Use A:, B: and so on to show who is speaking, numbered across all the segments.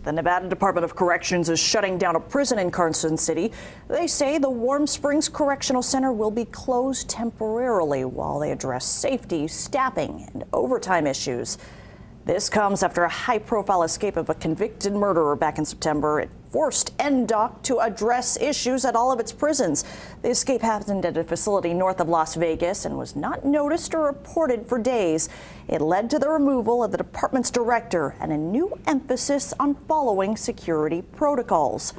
A: The Nevada Department of Corrections is shutting down a prison in Carson City. They say the Warm Springs Correctional Center will be closed temporarily while they address safety, staffing, and overtime issues. This comes after a high-profile escape of a convicted murderer back in September. It forced NDOC to address issues at all of its prisons. The escape happened at a facility north of Las Vegas and was not noticed or reported for days. It led to the removal of the department's director and a new emphasis on following security protocols.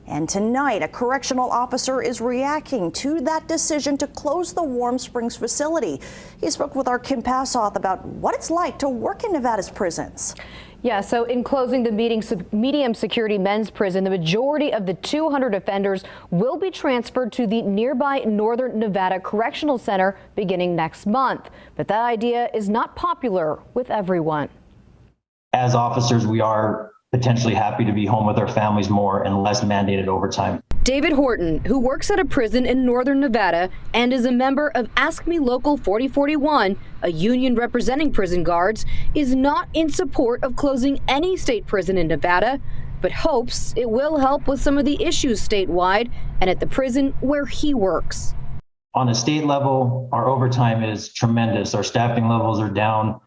A: And tonight, a correctional officer is reacting to that decision to close the Warm Springs facility. He spoke with our Kim Passoff about what it's like to work in Nevada's prisons.
B: Yeah, so in closing the medium security men's prison, the majority of the 200 offenders will be transferred to the nearby Northern Nevada Correctional Center beginning next month. But that idea is not popular with everyone.
C: As officers, we are potentially happy to be home with our families more and less mandated overtime.
B: David Horton, who works at a prison in Northern Nevada and is a member of Ask Me Local 4041, a union representing prison guards, is not in support of closing any state prison in Nevada, but hopes it will help with some of the issues statewide and at the prison where he works.
C: On a state level, our overtime is tremendous. Our staffing levels are down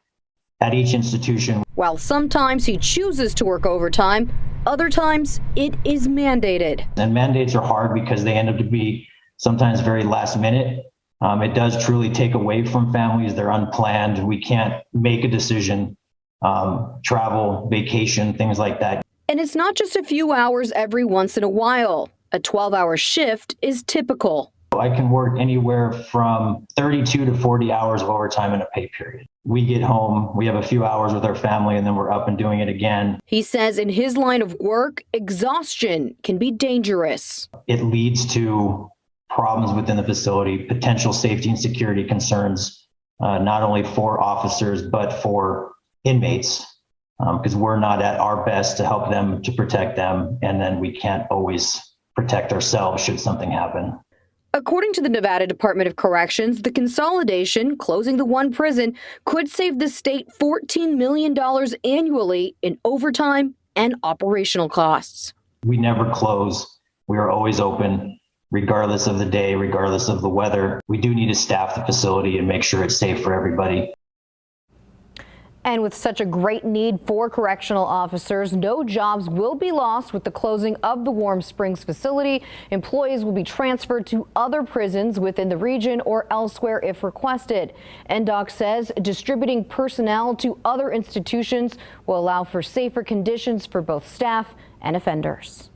C: at each institution.
B: While sometimes he chooses to work overtime, other times it is mandated.
C: And mandates are hard because they end up to be sometimes very last minute. It does truly take away from families. They're unplanned. We can't make a decision, travel, vacation, things like that.
B: And it's not just a few hours every once in a while. A 12-hour shift is typical.
C: I can work anywhere from 32 to 40 hours of overtime in a pay period. We get home, we have a few hours with our family, and then we're up and doing it again.
B: He says in his line of work, exhaustion can be dangerous.
C: It leads to problems within the facility, potential safety and security concerns, not only for officers, but for inmates, because we're not at our best to help them, to protect them, and then we can't always protect ourselves should something happen.
B: According to the Nevada Department of Corrections, the consolidation, closing the one prison, could save the state $14 million annually in overtime and operational costs.
C: We never close. We are always open, regardless of the day, regardless of the weather. We do need to staff the facility and make sure it's safe for everybody.
B: And with such a great need for correctional officers, no jobs will be lost with the closing of the Warm Springs facility. Employees will be transferred to other prisons within the region or elsewhere if requested. NDOC says distributing personnel to other institutions will allow for safer conditions for both staff and offenders.